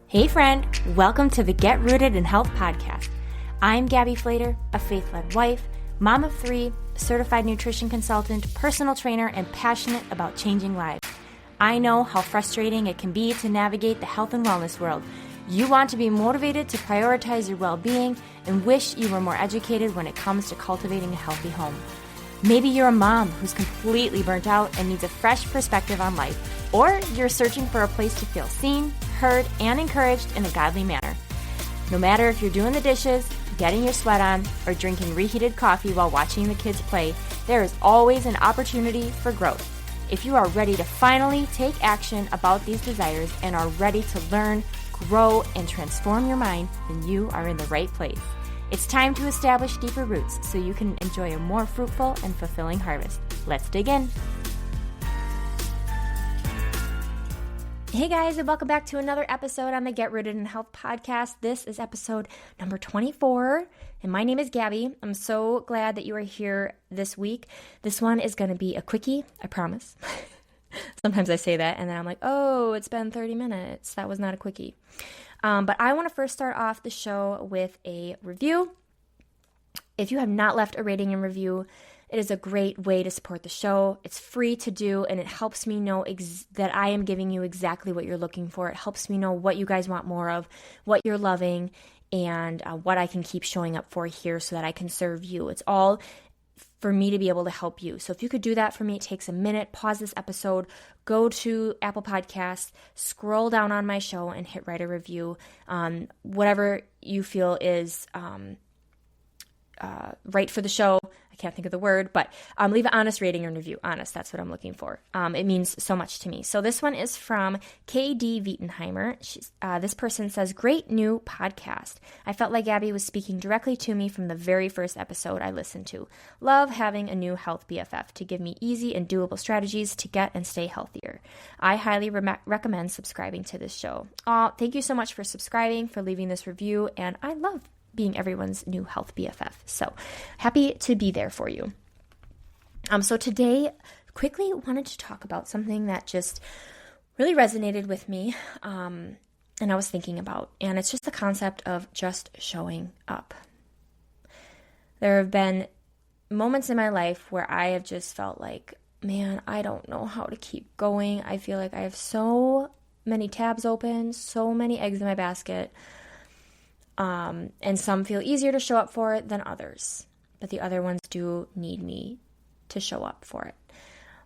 Hey friend, welcome to the Get Rooted in Health podcast. I'm Gabby Flater, a faith-led wife, mom of 3, certified nutrition consultant, personal trainer, and passionate about changing lives. I know how frustrating it can be to navigate the health and wellness world. You want to be motivated to prioritize your well-being and wish you were more educated when it comes to cultivating a healthy home. Maybe you're a mom who's completely burnt out and needs a fresh perspective on life, or you're searching for a place to feel seen, heard, and encouraged in a godly manner. No matter if you're doing the dishes, getting your sweat on, or drinking reheated coffee while watching the kids play, there is always an opportunity for growth. If you are ready to finally take action about these desires and are ready to learn, grow, and transform your mind, then you are in the right place. It's time to establish deeper roots so you can enjoy a more fruitful and fulfilling harvest. Let's dig in. Hey guys, and welcome back to another episode on the Get Rooted in Health podcast. This is episode number 24, and my name is Gabby. I'm so glad that you are here this week. This one is going to be a quickie, I promise. Sometimes I say that, and then I'm like, oh, it's been 30 minutes. That was not a quickie. But I want to first start off the show with a review. If you have not left a rating and review, it is a great way to support the show. It's free to do, and it helps me know that I am giving you exactly what you're looking for. It helps me know what you guys want more of, what you're loving, and what I can keep showing up for here so that I can serve you. It's all for me to be able to help you. So if you could do that for me, it takes a minute. Pause this episode, go to Apple Podcasts, scroll down on my show, and hit write a review. Whatever you feel is right for the show. I can't think of the word, but leave an honest rating and review. Honest, that's what I'm looking for. It means so much to me. So this one is from KD Wietenheimer. This person says, great new podcast. I felt like Gabby was speaking directly to me from the very first episode I listened to. Love having a new health BFF to give me easy and doable strategies to get and stay healthier. I highly recommend subscribing to this show. Thank you so much for subscribing, for leaving this review, and I love being everyone's new health BFF. So happy to be there for you. So today, quickly wanted to talk about something that just really resonated with me, and I was thinking about, and it's just the concept of just showing up. There have been moments in my life where I have just felt like, man, I don't know how to keep going. I feel like I have so many tabs open, so many eggs in my basket. And some feel easier to show up for it than others, but the other ones do need me to show up for it.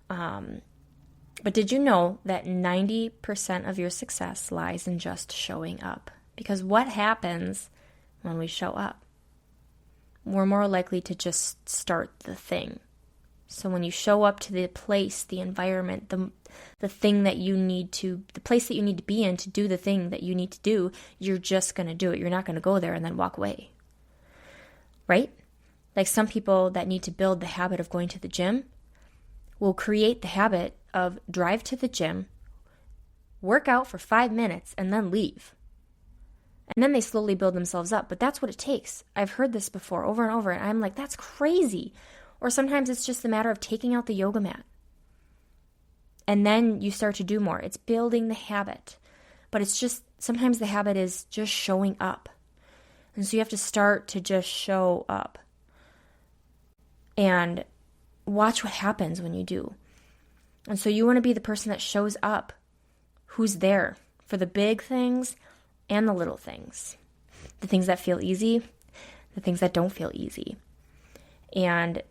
But did you know that 90% of your success lies in just showing up? Because what happens when we show up? We're more likely to just start the thing. So when you show up to the place, the environment, the thing that you need to, the place that you need to be in to do the thing that you need to do, you're just going to do it. You're not going to go there and then walk away. Right? Like some people that need to build the habit of going to the gym will create the habit of drive to the gym, work out for 5 minutes, and then leave. And then they slowly build themselves up. But that's what it takes. I've heard this before over and over, and I'm like, that's crazy. Or sometimes it's just a matter of taking out the yoga mat. And then you start to do more. It's building the habit. But it's just, sometimes the habit is just showing up. And so you have to start to just show up. And watch what happens when you do. And so you want to be the person that shows up, who's there for the big things and the little things. The things that feel easy, the things that don't feel easy. And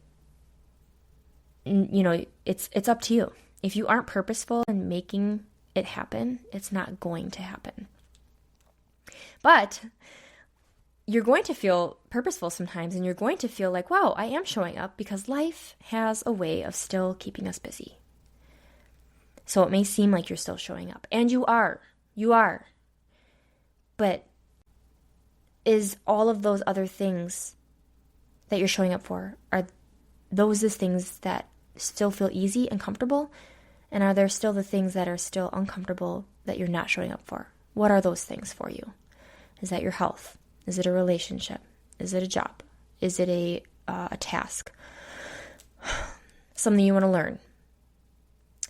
you know, it's up to you. If you aren't purposeful in making it happen, it's not going to happen. But you're going to feel purposeful sometimes, and you're going to feel like, wow, I am showing up, because life has a way of still keeping us busy. So it may seem like you're still showing up, and you are. But is all of those other things that you're showing up for, are those the things that still feel easy and comfortable? And are there still the things that are still uncomfortable that you're not showing up for? What are those things for you? Is that your health? Is it a relationship? Is it a job? Is it a task? Something you want to learn?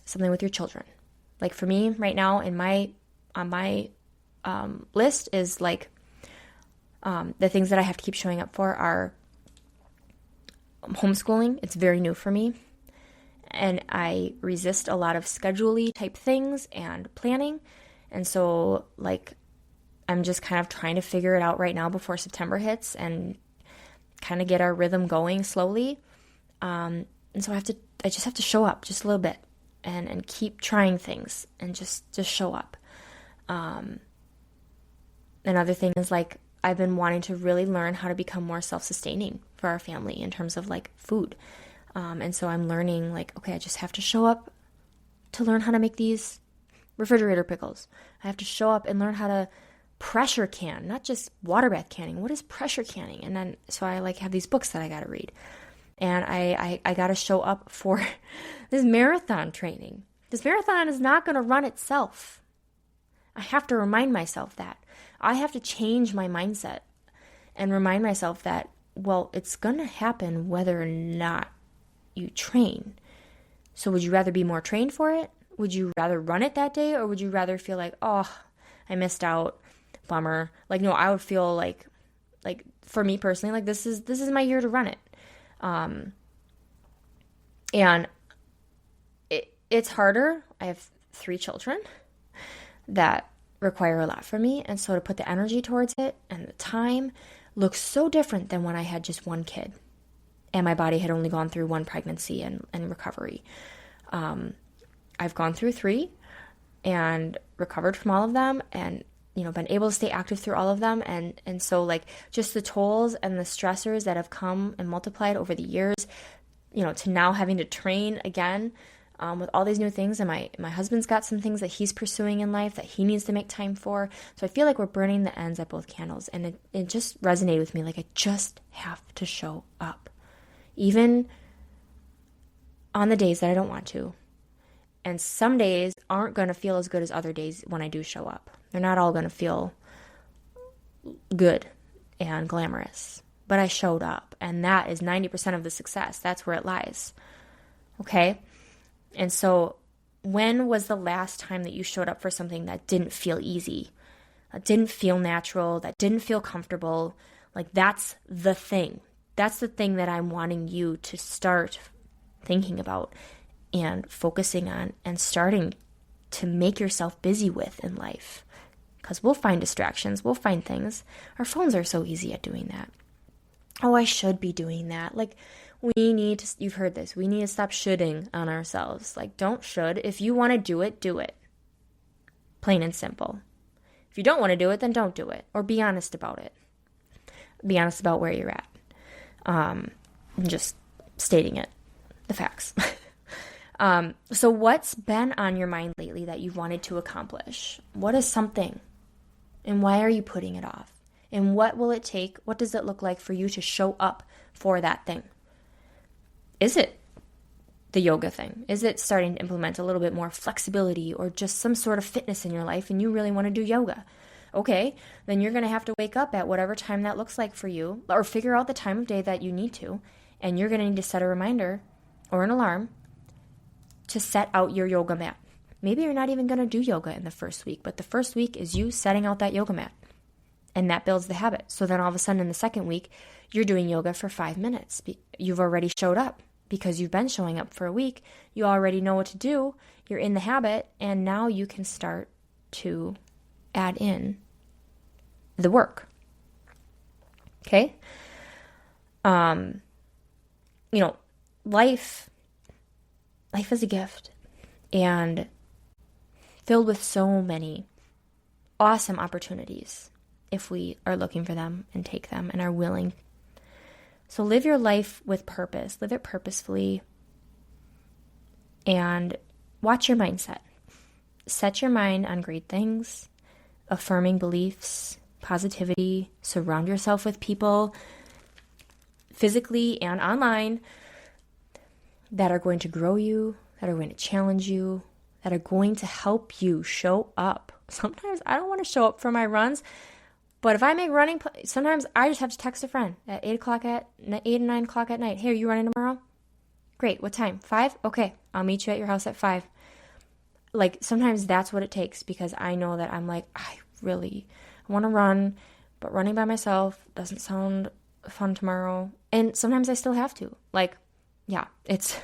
Something with your children? Like for me right now, on my list is like the things that I have to keep showing up for are homeschooling. It's very new for me. And I resist a lot of schedule-y type things and planning. And so, like, I'm just kind of trying to figure it out right now before September hits and kind of get our rhythm going slowly. And so I just have to show up just a little bit and keep trying things and just show up. Another thing is, like, I've been wanting to really learn how to become more self-sustaining for our family in terms of, like, food. And so I'm learning, like, okay, I just have to show up to learn how to make these refrigerator pickles. I have to show up and learn how to pressure can, not just water bath canning. What is pressure canning? And then, so I, like, have these books that I got to read. And I got to show up for this marathon training. This marathon is not going to run itself. I have to remind myself that. I have to change my mindset and remind myself that, well, it's going to happen whether or not you train. So would you rather be more trained for it? Would you rather run it that day? Or would you rather feel like, oh, I missed out, bummer? Like, no, I would feel like for me personally, like this is my year to run it. And it's harder. I have 3 children that require a lot from me. And so to put the energy towards it and the time looks so different than when I had just 1 kid and my body had only gone through 1 pregnancy and recovery. I've gone through 3 and recovered from all of them and, you know, been able to stay active through all of them. And so, like, just the tolls and the stressors that have come and multiplied over the years, you know, to now having to train again with all these new things. And my husband's got some things that he's pursuing in life that he needs to make time for. So I feel like we're burning the ends at both candles. And it just resonated with me. Like, I just have to show up. Even on the days that I don't want to. And some days aren't going to feel as good as other days when I do show up. They're not all going to feel good and glamorous. But I showed up. And that is 90% of the success. That's where it lies. Okay? And so when was the last time that you showed up for something that didn't feel easy? That didn't feel natural? That didn't feel comfortable? Like, that's the thing. That's the thing that I'm wanting you to start thinking about and focusing on and starting to make yourself busy with in life. Because we'll find distractions. We'll find things. Our phones are so easy at doing that. Oh, I should be doing that. Like, we need to, you've heard this, we need to stop shoulding on ourselves. Like, don't should. If you want to do it, do it. Plain and simple. If you don't want to do it, then don't do it. Or be honest about it. Be honest about where you're at. Just stating it. The facts. So what's been on your mind lately that you wanted to accomplish? What is something? And why are you putting it off? And what will it take? What does it look like for you to show up for that thing? Is it the yoga thing? Is it starting to implement a little bit more flexibility or just some sort of fitness in your life and you really want to do yoga? Okay, then you're going to have to wake up at whatever time that looks like for you or figure out the time of day that you need to. And you're going to need to set a reminder or an alarm to set out your yoga mat. Maybe you're not even going to do yoga in the first week, but the first week is you setting out that yoga mat. And that builds the habit. So then all of a sudden in the second week, you're doing yoga for 5 minutes. You've already showed up because you've been showing up for a week. You already know what to do. You're in the habit. And now you can start to add in the work. Okay? You know, life is a gift and filled with so many awesome opportunities if we are looking for them and take them and are willing. So live your life with purpose. Live it purposefully and watch your mindset. Set your mind on great things, affirming beliefs, positivity. Surround yourself with people physically and online that are going to grow you, that are going to challenge you, that are going to help you show up. Sometimes I don't want to show up for my runs, but if I make running, sometimes I just have to text a friend at 8 and 9 o'clock at night. Hey, are you running tomorrow? Great. What time? 5? Okay. I'll meet you at your house at 5. Like, sometimes that's what it takes because I know that I'm like, I really, I want to run, but running by myself doesn't sound fun tomorrow. And sometimes I still have to. Like, yeah, it's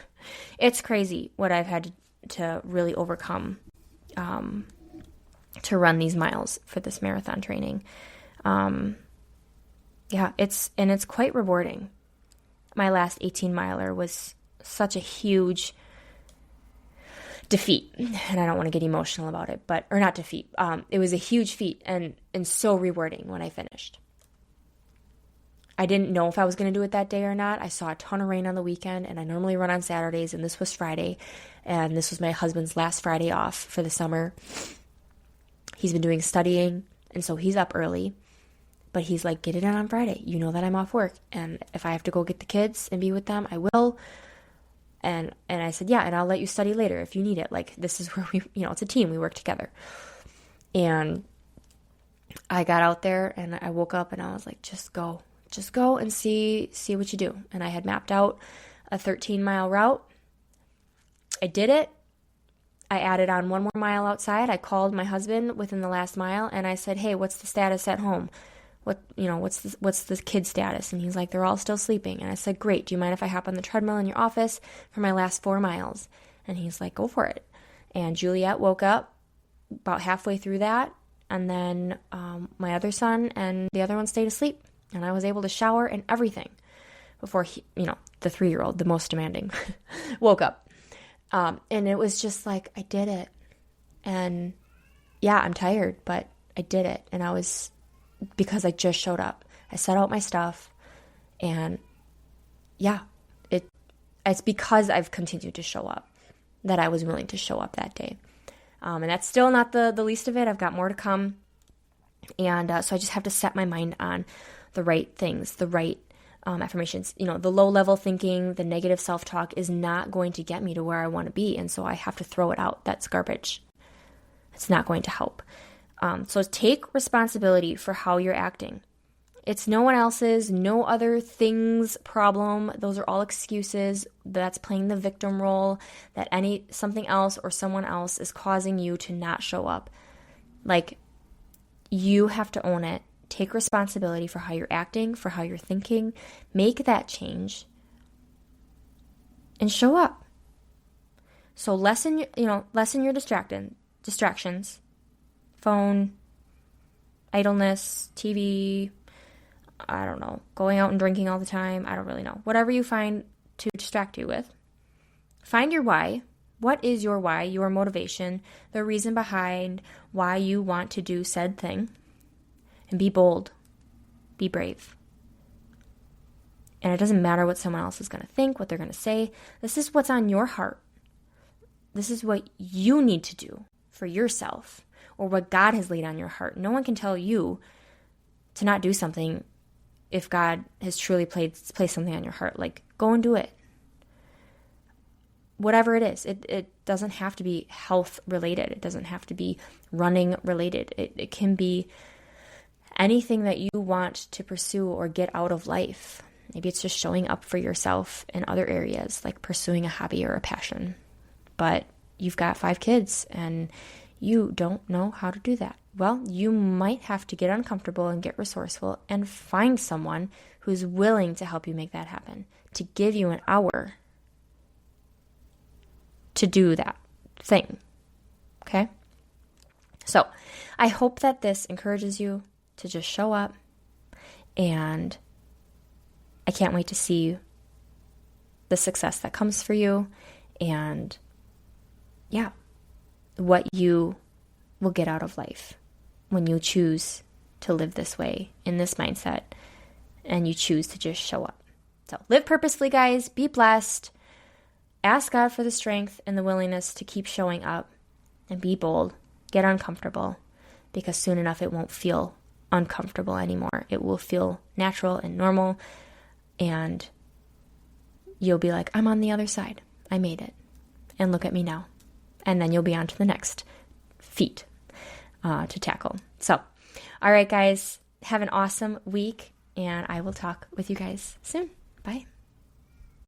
crazy what I've had to really overcome to run these miles for this marathon training. Yeah, it's quite rewarding. My last 18 miler was such a huge defeat, and I don't want to get emotional about it, or not defeat. It was a huge feat and so rewarding when I finished. I didn't know if I was going to do it that day or not. I saw a ton of rain on the weekend, and I normally run on Saturdays, and this was Friday, and this was my husband's last Friday off for the summer. He's been doing studying, and so he's up early, but he's like, get it in on Friday. You know that I'm off work, and if I have to go get the kids and be with them, I will. And I said, yeah, and I'll let you study later if you need it. Like, this is where we, it's a team. We work together. And I got out there, and I woke up, and I was like, just go and see what you do. And I had mapped out a 13-mile route. I did it. I added on 1 more mile outside. I called my husband within the last mile, and I said, hey, what's the status at home? What's the kid status? And he's like, they're all still sleeping. And I said, great. Do you mind if I hop on the treadmill in your office for my last 4 miles? And he's like, go for it. And Juliet woke up about halfway through that. And then my other son and the other one stayed asleep. And I was able to shower and everything before the 3-year-old, the most demanding, woke up. And it was just like, I did it. And yeah, I'm tired, but I did it. And because I just showed up. I set out my stuff, and yeah, it's because I've continued to show up that I was willing to show up that day. And that's still not the least of it. I've got more to come. And so I just have to set my mind on the right things, the right affirmations. The low-level thinking, the negative self-talk is not going to get me to where I want to be, and so I have to throw it out. That's garbage. It's not going to help. So take responsibility for how you're acting. It's no one else's, no other thing's problem. Those are all excuses. That's playing the victim role, that something else or someone else is causing you to not show up. Like, you have to own it. Take responsibility for how you're acting, for how you're thinking. Make that change and show up. So lessen your distractions. Phone, idleness, TV, I don't know, going out and drinking all the time, I don't really know. Whatever you find to distract you with. Find your why. What is your why, your motivation, the reason behind why you want to do said thing? And be bold. Be brave. And it doesn't matter what someone else is going to think, what they're going to say. This is what's on your heart. This is what you need to do for yourself, or what God has laid on your heart. No one can tell you to not do something if God has truly placed something on your heart. Like, go and do it. Whatever it is. It doesn't have to be health related. It doesn't have to be running related. It can be anything that you want to pursue or get out of life. Maybe it's just showing up for yourself in other areas, like pursuing a hobby or a passion. But you've got 5 kids and you don't know how to do that. Well, you might have to get uncomfortable and get resourceful and find someone who's willing to help you make that happen, to give you an hour to do that thing. Okay? So I hope that this encourages you to just show up, and I can't wait to see the success that comes for you, and yeah, what you will get out of life when you choose to live this way, in this mindset, and you choose to just show up. So live purposefully, guys. Be blessed. Ask God for the strength and the willingness to keep showing up, and be bold. Get uncomfortable, because soon enough it won't feel uncomfortable anymore. It will feel natural and normal, and you'll be like, I'm on the other side. I made it. And look at me now. And then you'll be on to the next feat to tackle. So, all right, guys, have an awesome week, and I will talk with you guys soon. Bye.